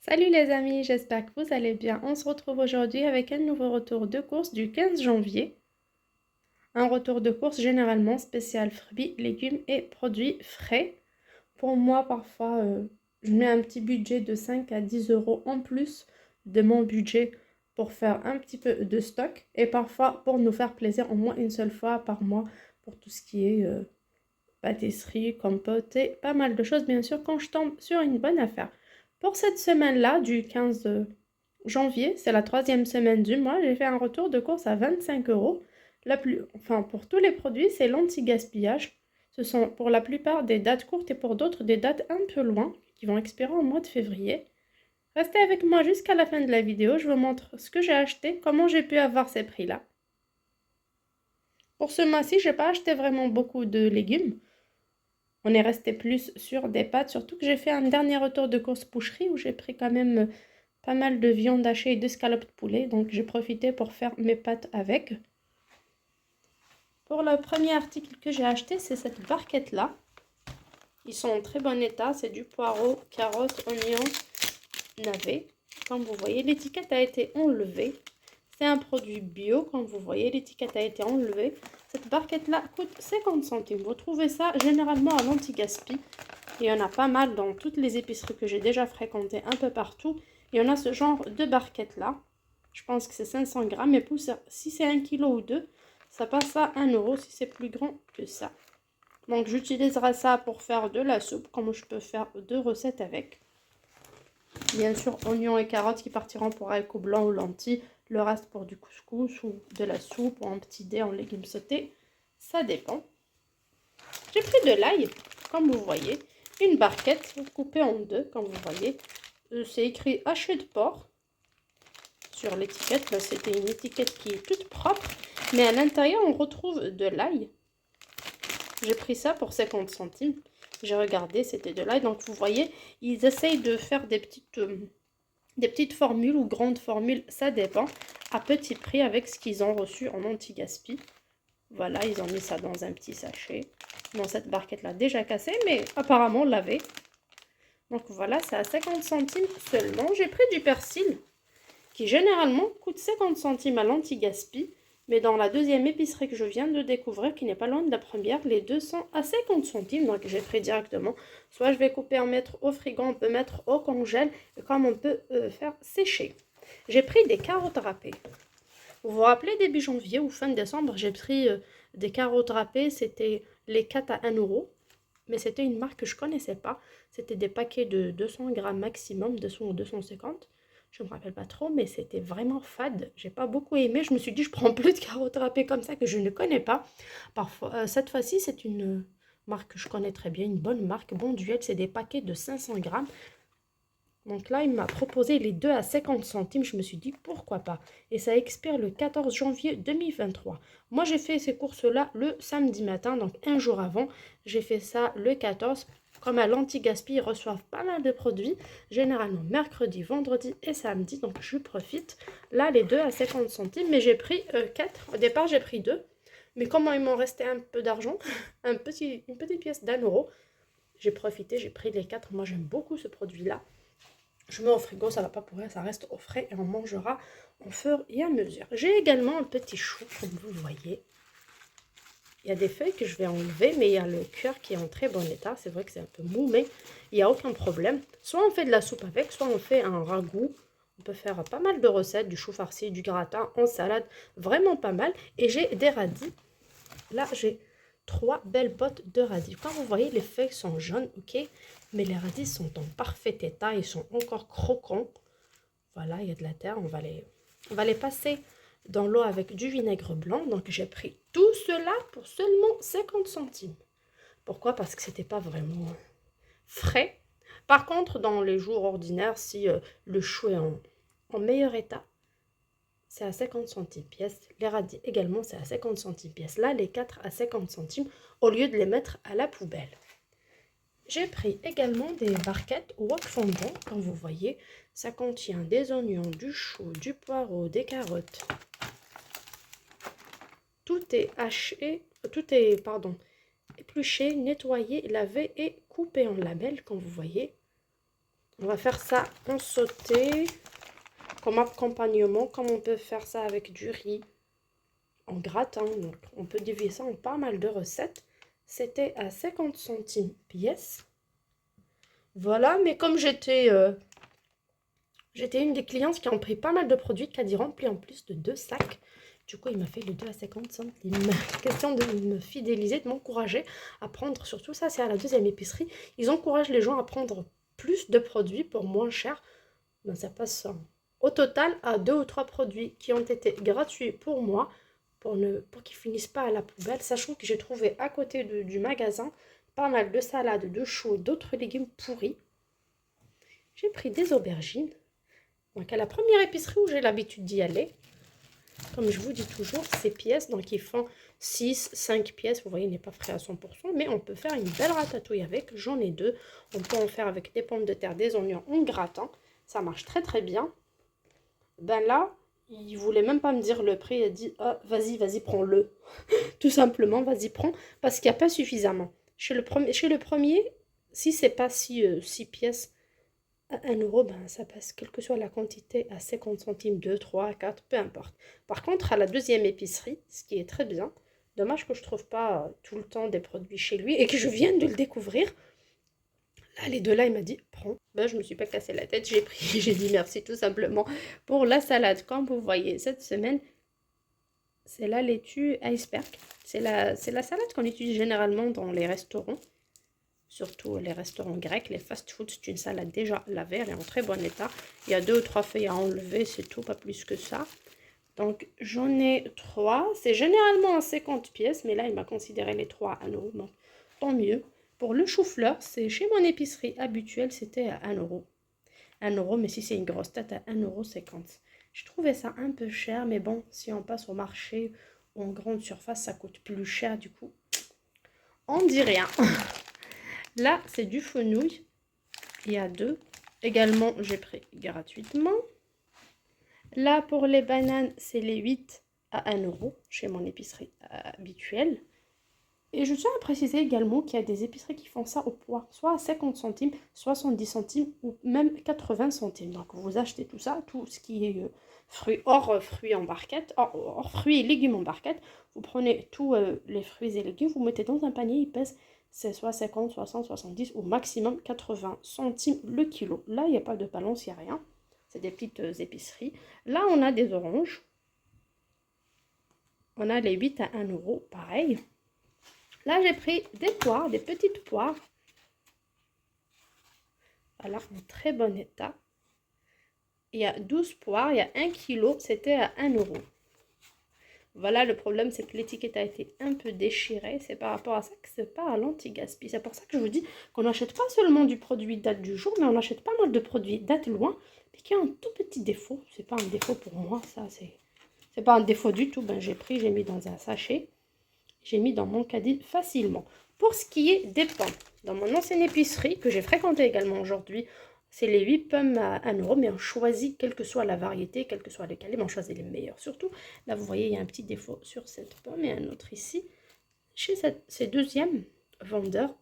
Salut les amis, j'espère que vous allez bien. On se retrouve aujourd'hui avec un nouveau retour de course du 15 janvier. Un retour de course généralement spécial fruits, légumes et produits frais. Pour moi, parfois, je mets un petit budget de 5 à 10 euros en plus de mon budget pour faire un petit peu de stock. Et parfois, pour nous faire plaisir au moins une seule fois par mois pour tout ce qui est pâtisserie, compote et pas mal de choses, bien sûr, quand je tombe sur une bonne affaire. Pour cette semaine-là, du 15 janvier, c'est la troisième semaine du mois, j'ai fait un retour de course à 25 euros. Enfin, pour tous les produits, c'est l'anti-gaspillage. Ce sont pour la plupart des dates courtes et pour d'autres des dates un peu loin, qui vont expirer au mois de février. Restez avec moi jusqu'à la fin de la vidéo, je vous montre ce que j'ai acheté, comment j'ai pu avoir ces prix-là. Pour ce mois-ci, je n'ai pas acheté vraiment beaucoup de légumes. On est resté plus sur des pâtes, surtout que j'ai fait un dernier retour de course boucherie où j'ai pris quand même pas mal de viande hachée et d'escalopes de poulet. Donc j'ai profité pour faire mes pâtes avec. Pour le premier article que j'ai acheté, c'est cette barquette-là. Ils sont en très bon état. C'est du poireau, carottes, oignons, navets. Comme vous voyez, l'étiquette a été enlevée. C'est un produit bio, comme vous voyez, l'étiquette a été enlevée. Cette barquette-là coûte 50 centimes. Vous trouvez ça généralement à l'anti-gaspi. Il y en a pas mal dans toutes les épiceries que j'ai déjà fréquentées un peu partout. Il y en a ce genre de barquette-là. Je pense que c'est 500 grammes. Mais si c'est 1 kg ou 2, ça passe à 1 euro si c'est plus grand que ça. Donc j'utiliserai ça pour faire de la soupe, comme je peux faire 2 recettes avec. Bien sûr, oignons et carottes qui partiront pour haricots blancs ou lentilles. Le reste pour du couscous ou de la soupe ou un petit dé en légumes sautés. Ça dépend. J'ai pris de l'ail, comme vous voyez. Une barquette coupée en deux, comme vous voyez. C'est écrit haché de porc sur l'étiquette. Là, c'était une étiquette qui est toute propre. Mais à l'intérieur, on retrouve de l'ail. J'ai pris ça pour 50 centimes. J'ai regardé, c'était de l'ail. Donc, vous voyez, ils essayent de faire des petites formules ou grandes formules, ça dépend, à petit prix avec ce qu'ils ont reçu en anti-gaspi. Voilà, ils ont mis ça dans un petit sachet. Dans cette barquette-là, déjà cassée, mais apparemment lavée. Donc voilà, c'est à 50 centimes seulement. J'ai pris du persil, qui généralement coûte 50 centimes à l'anti-gaspi. Mais dans la deuxième épicerie que je viens de découvrir, qui n'est pas loin de la première, les deux sont à 50 centimes. Donc j'ai pris directement. Soit je vais couper en mettre au frigo, on peut mettre au congèle, comme on peut faire sécher. J'ai pris des carottes râpées. Vous vous rappelez, début janvier ou fin décembre, j'ai pris des carottes râpées. C'était les 4 à 1 euro. Mais c'était une marque que je ne connaissais pas. C'était des paquets de 200 grammes maximum, 200 ou 250. Je ne me rappelle pas trop, mais c'était vraiment fade. J'ai pas beaucoup aimé. Je me suis dit, je prends plus de carottes râpées comme ça que je ne connais pas. Parfois, cette fois-ci, c'est une marque que je connais très bien, une bonne marque. Bonduelle, c'est des paquets de 500 grammes. Donc là, il m'a proposé les deux à 50 centimes. Je me suis dit, pourquoi pas. Et ça expire le 14 janvier 2023. Moi, j'ai fait ces courses-là le samedi matin, donc un jour avant. J'ai fait ça le 14. Comme à l'anti-gaspi, ils reçoivent pas mal de produits, généralement mercredi, vendredi et samedi. Donc je profite. Là, les deux à 50 centimes, mais j'ai pris 4. Au départ, j'ai pris 2. Mais comment il m'en restait un peu d'argent, une petite pièce d'1 euro, j'ai profité, j'ai pris les 4. Moi, j'aime beaucoup ce produit-là. Je mets au frigo, ça ne va pas pourrir, ça reste au frais et on mangera au fur et à mesure. J'ai également un petit chou, comme vous le voyez. Il y a des feuilles que je vais enlever, mais il y a le cœur qui est en très bon état. C'est vrai que c'est un peu mou, mais il n'y a aucun problème. Soit on fait de la soupe avec, soit on fait un ragoût. On peut faire pas mal de recettes, du chou farci, du gratin, en salade, vraiment pas mal. Et j'ai des radis. Là, j'ai 3 belles pottes de radis. Comme vous voyez, les feuilles sont jaunes, ok, mais les radis sont en parfait état, ils sont encore croquants. Voilà, il y a de la terre, on va les passer dans l'eau avec du vinaigre blanc. Donc j'ai pris tout cela pour seulement 50 centimes. Pourquoi? Parce que c'était pas vraiment frais. Par contre, dans les jours ordinaires, si le chou est en meilleur état, c'est à 50 centimes pièce. Les radis également, c'est à 50 centimes pièce. Là, les 4 à 50 centimes, au lieu de les mettre à la poubelle. J'ai pris également des barquettes wok fondant, comme vous voyez. Ça contient des oignons, du chou, du poireau, des carottes. Tout est épluché, nettoyé, lavé et coupé en lamelles, comme vous voyez. On va faire ça en sauté, comme accompagnement, comme on peut faire ça avec du riz, en gratin. Donc, on peut diviser ça en pas mal de recettes. C'était à 50 centimes pièce. Voilà, mais comme j'étais une des clientes qui ont pris pas mal de produits, qui a dit rempli en plus de 2 sacs. Du coup, il m'a fait le 2 à 50 centimes. Question de me fidéliser, de m'encourager à prendre, surtout ça, c'est à la deuxième épicerie. Ils encouragent les gens à prendre plus de produits pour moins cher. Ben, ça passe au total à 2 ou 3 produits qui ont été gratuits pour moi, pour qu'ils finissent pas à la poubelle, sachant que j'ai trouvé à côté du magasin pas mal de salades, de choux, d'autres légumes pourris. J'ai pris des aubergines. Donc à la première épicerie où j'ai l'habitude d'y aller, comme je vous dis toujours, ces pièces, donc ils font 6, 5 pièces, vous voyez, il n'est pas frais à 100%, mais on peut faire une belle ratatouille avec, j'en ai 2. On peut en faire avec des pommes de terre, des oignons en gratin, ça marche très très bien. Ben là, il voulait même pas me dire le prix, il a dit, ah, vas-y, prends-le. Tout simplement, vas-y, prends, parce qu'il n'y a pas suffisamment. Chez le premier si c'est pas 6 pièces, à 1 euro, ben, ça passe, quelle que soit la quantité, à 50 centimes, 2, 3, 4, peu importe. Par contre, à la deuxième épicerie, ce qui est très bien, dommage que je ne trouve pas tout le temps des produits chez lui et que je vienne de le découvrir. Là, les deux là, il m'a dit, prends. Ben, je ne me suis pas cassé la tête, j'ai pris, j'ai dit merci tout simplement pour la salade. Comme vous voyez, cette semaine, c'est la laitue iceberg. C'est la salade qu'on utilise généralement dans les restaurants. Surtout les restaurants grecs, les fast-foods, c'est une salade déjà lavée, elle est en très bon état. Il y a 2 ou 3 feuilles à enlever, c'est tout, pas plus que ça. Donc j'en ai 3, c'est généralement à 50 pièces, mais là il m'a considéré les 3 à 1 euro, donc tant mieux. Pour le chou-fleur, c'est chez mon épicerie habituelle, c'était à 1 euro. 1 euro, mais si c'est une grosse tête, à 1,50 €. Je trouvais ça un peu cher, mais bon, si on passe au marché ou en grande surface, ça coûte plus cher, du coup, on dit rien. Là, c'est du fenouil. Il y a 2. Également, j'ai pris gratuitement. Là, pour les bananes, c'est les 8 à 1 euro chez mon épicerie habituelle. Et je tiens à préciser également qu'il y a des épiceries qui font ça au poids, soit à 50 centimes, 70 centimes ou même 80 centimes. Donc, vous achetez tout ça, tout ce qui est fruits, hors fruits en barquette, hors fruits et légumes en barquette. Vous prenez tous les fruits et légumes, vous mettez dans un panier, il pèse c'est soit 50, 60, 70 ou maximum 80 centimes le kilo. Là, il n'y a pas de balance, il n'y a rien. C'est des petites épiceries. Là, on a des oranges. On a les 8 à 1 euro, pareil. Là, j'ai pris des poires, des petites poires. Voilà, en très bon état. Il y a 12 poires, il y a 1 kilo, c'était à 1 euro. Voilà, le problème, c'est que l'étiquette a été un peu déchirée. C'est par rapport à ça que c'est pas à l'anti-gaspi. C'est pour ça que je vous dis qu'on n'achète pas seulement du produit date du jour, mais on achète pas mal de produits date loin, mais qui ont un tout petit défaut. C'est pas un défaut pour moi, ça, c'est pas un défaut du tout. Ben, j'ai pris, j'ai mis dans un sachet. J'ai mis dans mon caddie facilement. Pour ce qui est des pommes, dans mon ancienne épicerie, que j'ai fréquentée également aujourd'hui, c'est les 8 pommes à 1 euro, mais on choisit, quelle que soit la variété, quel que soit le calibre, on choisit les meilleurs. Surtout, là, vous voyez, il y a un petit défaut sur cette pomme et un autre ici. Chez ces deuxièmes vendeurs,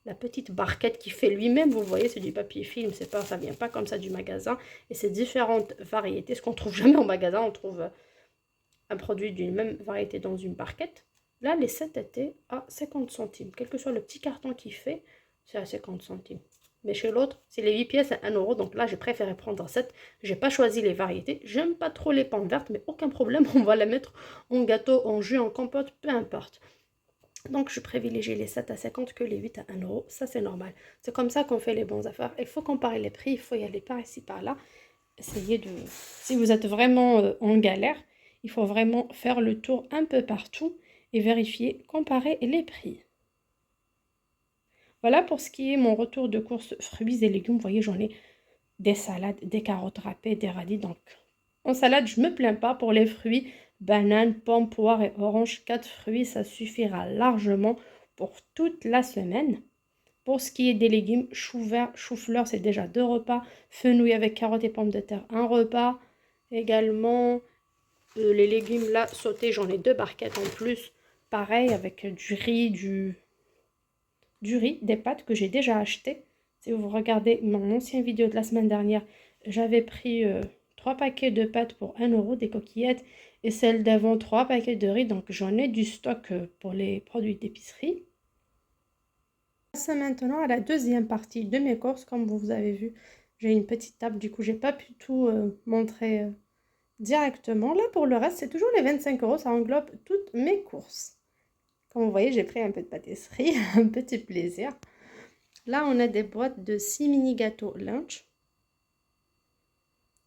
la petite barquette qui fait lui-même, vous voyez, c'est du papier film, c'est pas, ça vient pas comme ça du magasin. Et c'est différentes variétés, ce qu'on trouve jamais au magasin, on trouve un produit d'une même variété dans une barquette. Là, les 7 étaient à 50 centimes. Quel que soit le petit carton qu'il fait, c'est à 50 centimes. Mais chez l'autre, c'est les 8 pièces à 1 euro. Donc là, j'ai préféré prendre 7. J'ai pas choisi les variétés. J'aime pas trop les pommes vertes, mais aucun problème. On va les mettre en gâteau, en jus, en compote, peu importe. Donc, je privilégie les 7 à 50 que les 8 à 1 euro. Ça, c'est normal. C'est comme ça qu'on fait les bonnes affaires. Il faut comparer les prix. Il faut y aller par ici, par là. Essayez de... Si vous êtes vraiment en galère, il faut vraiment faire le tour un peu partout et vérifier, comparer les prix. Voilà pour ce qui est mon retour de course fruits et légumes. Vous voyez, j'en ai des salades, des carottes râpées, des radis. Donc, en salade, je ne me plains pas. Pour les fruits, bananes, pommes, poires et oranges, 4 fruits, ça suffira largement pour toute la semaine. Pour ce qui est des légumes, chou vert, chou-fleur, c'est déjà 2 repas. Fenouil avec carottes et pommes de terre, 1 repas. Également, les légumes là, sautés, j'en ai 2 barquettes en plus. Pareil, avec du riz, des pâtes que j'ai déjà achetées. Si vous regardez mon ancienne vidéo de la semaine dernière, j'avais pris 3 paquets de pâtes pour 1 euro, des coquillettes, et celle d'avant 3 paquets de riz. Donc j'en ai du stock pour les produits d'épicerie. C'est maintenant à la deuxième partie de mes courses. Comme vous avez vu, j'ai une petite table, du coup j'ai pas pu tout montrer directement. Là pour le reste, c'est toujours les 25 euros, ça englobe toutes mes courses. Comme vous voyez, j'ai pris un peu de pâtisserie, un petit plaisir. Là, on a des boîtes de 6 mini gâteaux lunch.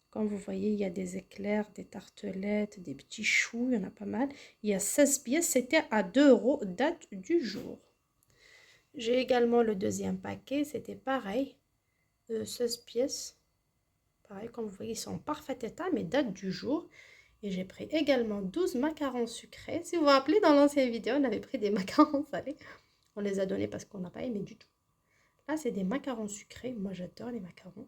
Comme vous voyez, il y a des éclairs, des tartelettes, des petits choux, il y en a pas mal. Il y a 16 pièces, c'était à 2 euros, date du jour. J'ai également le deuxième paquet, c'était pareil, 16 pièces. Pareil, comme vous voyez, ils sont en parfait état, mais date du jour. Et j'ai pris également 12 macarons sucrés. Si vous vous rappelez, dans l'ancienne vidéo, on avait pris des macarons salés. On les a donnés parce qu'on n'a pas aimé du tout. Là, c'est des macarons sucrés. Moi, j'adore les macarons.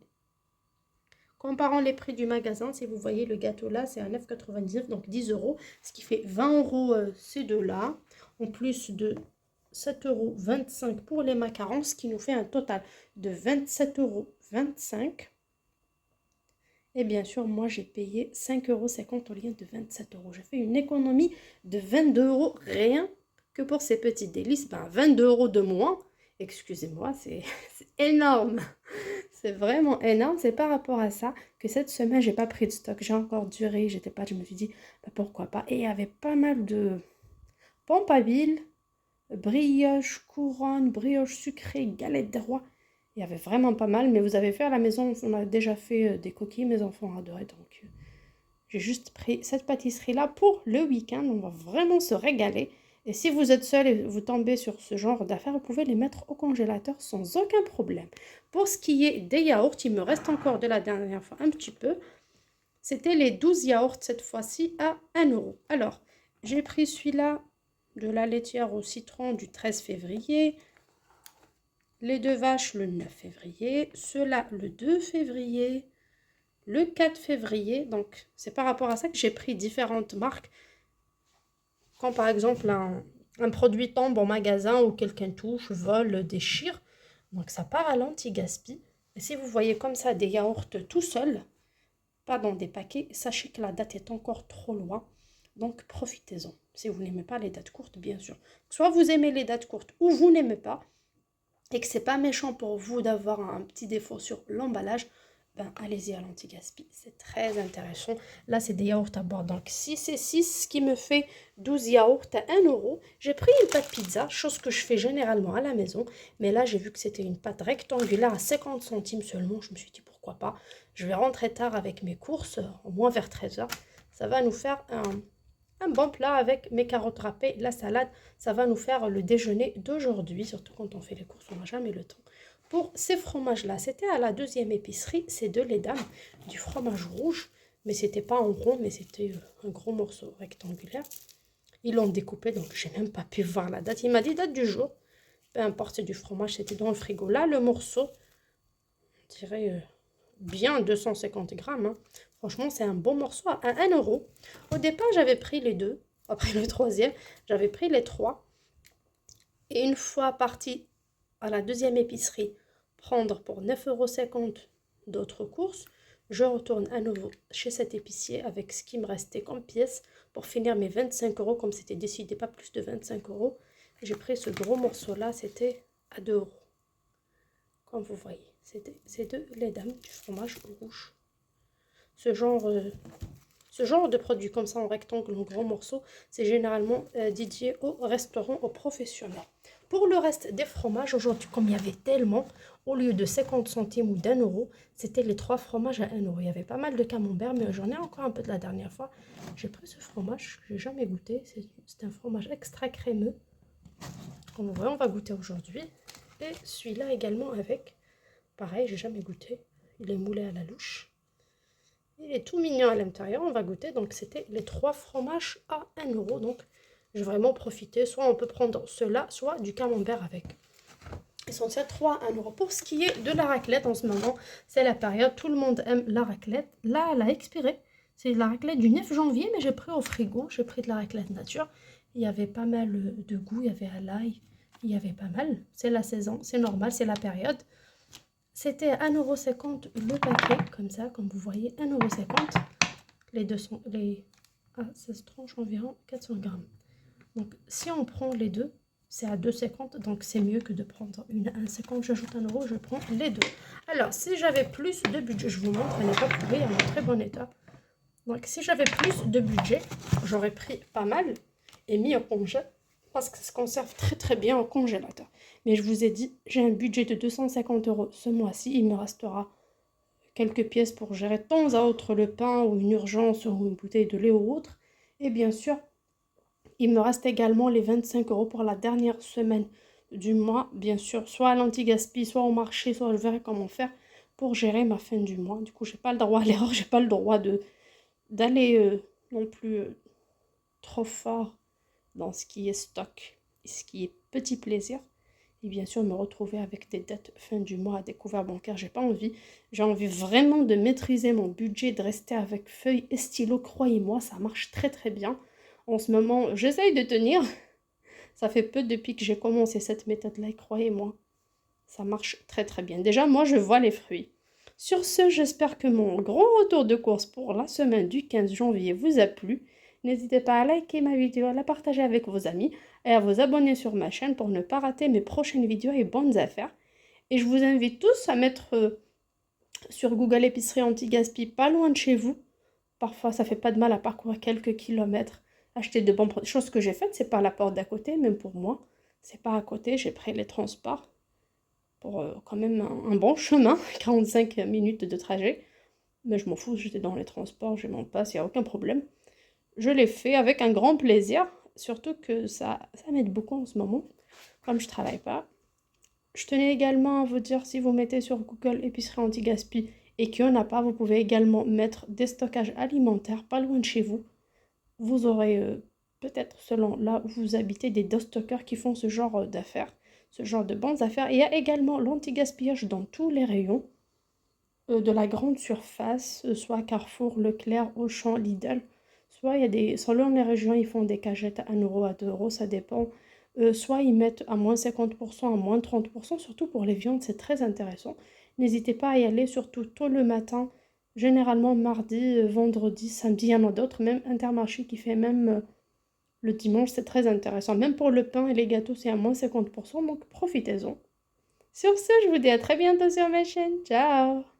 Comparant les prix du magasin, si vous voyez le gâteau là, c'est à 9,99, donc 10 euros. Ce qui fait 20 euros ces deux-là. En plus de 7,25 € pour les macarons, ce qui nous fait un total de 27,25 €. Et bien sûr, moi, j'ai payé 5,50 € au lieu de 27 €. J'ai fait une économie de 22 € rien que pour ces petits délices. Ben, 22 € de moins. Excusez-moi, c'est énorme. C'est vraiment énorme. C'est par rapport à ça que cette semaine, j'ai pas pris de stock. J'ai encore du riz. Je me suis dit, ben, pourquoi pas. Et il y avait pas mal de pompes à huile, brioche couronne, brioche sucrée, galette des rois. Il y avait vraiment pas mal, mais vous avez fait à la maison, on a déjà fait des coquilles, mes enfants ont adoré, donc j'ai juste pris cette pâtisserie-là pour le week-end. On va vraiment se régaler. Et si vous êtes seul et vous tombez sur ce genre d'affaires, vous pouvez les mettre au congélateur sans aucun problème. Pour ce qui est des yaourts, il me reste encore de la dernière fois un petit peu. C'était les 12 yaourts cette fois-ci à 1 €. Alors, j'ai pris celui-là de la laitière au citron du 13 février. Les deux vaches le 9 février, ceux-là le 2 février, le 4 février. Donc, c'est par rapport à ça que j'ai pris différentes marques. Quand par exemple un produit tombe en magasin ou quelqu'un touche, vole, déchire, donc ça part à l'anti-gaspi. Et si vous voyez comme ça des yaourts tout seuls, pas dans des paquets, sachez que la date est encore trop loin. Donc profitez-en. Si vous n'aimez pas les dates courtes, bien sûr. Soit vous aimez les dates courtes ou vous n'aimez pas, et que c'est pas méchant pour vous d'avoir un petit défaut sur l'emballage, ben allez-y à l'anti-gaspi, c'est très intéressant. Là, c'est des yaourts à boire, donc 6 et 6, ce qui me fait 12 yaourts à 1 €. J'ai pris une pâte pizza, chose que je fais généralement à la maison, mais là, j'ai vu que c'était une pâte rectangulaire à 50 centimes seulement. Je me suis dit, pourquoi pas. Je vais rentrer tard avec mes courses, au moins vers 13 h. Ça va nous faire un bon plat avec mes carottes râpées, la salade. Ça va nous faire le déjeuner d'aujourd'hui, surtout quand on fait les courses, on n'a jamais le temps. Pour ces fromages-là, c'était à la deuxième épicerie, c'est de les dames, du fromage rouge, mais c'était pas en rond, mais c'était un gros morceau rectangulaire. Ils l'ont découpé, donc j'ai même pas pu voir la date. Il m'a dit date du jour, peu importe, c'est du fromage, c'était dans le frigo. Là, le morceau, je dirais bien 250 grammes, hein. Franchement, c'est un bon morceau à 1 €. Au départ, j'avais pris les deux. Après le troisième, j'avais pris les trois. Et une fois partie à la deuxième épicerie, prendre pour 9,50 € d'autres courses, je retourne à nouveau chez cet épicier avec ce qui me restait comme pièce pour finir mes 25 € comme c'était décidé, pas plus de 25 €. J'ai pris ce gros morceau-là, c'était à 2 €. Comme vous voyez, c'est de lait dames, du fromage rouge. Ce genre de produit comme ça en rectangle, en gros morceaux, c'est généralement dédié au restaurant, aux professionnels. Pour le reste des fromages, aujourd'hui, comme il y avait tellement, au lieu de 50 centimes ou d'1 €, c'était les 3 fromages à 1 €. Il y avait pas mal de camembert, mais j'en ai encore un peu de la dernière fois. J'ai pris ce fromage que j'ai jamais goûté. C'est un fromage extra crémeux. Comme vous voyez, on va goûter aujourd'hui. Et celui-là également avec, pareil, j'ai jamais goûté. Il est moulé à la louche. Il est tout mignon à l'intérieur, on va goûter. Donc c'était les 3 fromages à 1 €. Donc j'ai vraiment profité. Soit on peut prendre cela, soit du camembert avec. Essentiel 3 à 1 €. Pour ce qui est de la raclette en ce moment, c'est la période, tout le monde aime la raclette. Là, elle a expiré. C'est la raclette du 9 janvier, mais j'ai pris au frigo. J'ai pris de la raclette nature. Il y avait pas mal de goût, il y avait à l'ail, il y avait pas mal. C'est la saison, c'est normal, c'est la période. C'était 1,50 € le paquet, comme ça, comme vous voyez, 1,50 €. Les deux sont... ça se tranche environ 400 grammes. Donc, si on prend les deux, c'est à 2,50 €. Donc, c'est mieux que de prendre une à 1,50 €. J'ajoute 1 €, je prends les deux. Alors, si j'avais plus de budget, je vous montre, elle n'est pas pourrie, elle est en très bon état. Donc, si j'avais plus de budget, j'aurais pris pas mal et mis au congé. Parce que ça se conserve très très bien au congélateur. Mais je vous ai dit, j'ai un budget de 250 € ce mois-ci. Il me restera quelques pièces pour gérer de temps à autre le pain ou une urgence ou une bouteille de lait ou autre. Et bien sûr, il me reste également les 25 € pour la dernière semaine du mois. Bien sûr, soit à l'anti-gaspi, soit au marché, soit je verrai comment faire pour gérer ma fin du mois. Du coup, j'ai pas le droit à l'erreur, j'ai pas le droit d'aller non plus trop fort dans ce qui est stock et ce qui est petit plaisir. Et bien sûr, me retrouver avec des dettes fin du mois à découvert bancaire, j'ai pas envie. J'ai envie vraiment de maîtriser mon budget, de rester avec feuille et stylo. Croyez-moi, ça marche très très bien. En ce moment, j'essaye de tenir. Ça fait peu depuis que j'ai commencé cette méthode-là et croyez-moi, ça marche très très bien. Déjà, moi, je vois les fruits. Sur ce, j'espère que mon gros retour de course pour la semaine du 15 janvier vous a plu. N'hésitez pas à liker ma vidéo, à la partager avec vos amis et à vous abonner sur ma chaîne pour ne pas rater mes prochaines vidéos et bonnes affaires. Et je vous invite tous à mettre sur Google épicerie anti-gaspi pas loin de chez vous. Parfois, ça fait pas de mal à parcourir quelques kilomètres, acheter de bons produits. Chose que j'ai faite, c'est pas à la porte d'à côté, même pour moi. C'est pas à côté, j'ai pris les transports pour quand même un bon chemin, 45 minutes de trajet. Mais je m'en fous, j'étais dans les transports, je m'en passe, il n'y a aucun problème. Je l'ai fait avec un grand plaisir, surtout que ça m'aide beaucoup en ce moment, comme je travaille pas. Je tenais également à vous dire, si vous mettez sur Google épicerie anti-gaspi et qu'il n'y en a pas, vous pouvez également mettre des stockages alimentaires pas loin de chez vous. Vous aurez peut-être, selon là où vous habitez, des stockers qui font ce genre d'affaires, ce genre de bonnes affaires. Et il y a également l'anti-gaspillage dans tous les rayons de la grande surface, soit Carrefour, Leclerc, Auchan, Lidl. Soit il y a des, selon les régions, ils font des cagettes à 1 €, à 2 €, ça dépend. Soit ils mettent à moins 50%, à moins 30%, surtout pour les viandes, c'est très intéressant. N'hésitez pas à y aller, surtout tôt le matin, généralement mardi, vendredi, samedi, il y en a d'autres, même Intermarché qui fait même le dimanche, c'est très intéressant. Même pour le pain et les gâteaux, c'est à moins 50%, donc profitez-en. Sur ce, je vous dis à très bientôt sur ma chaîne. Ciao!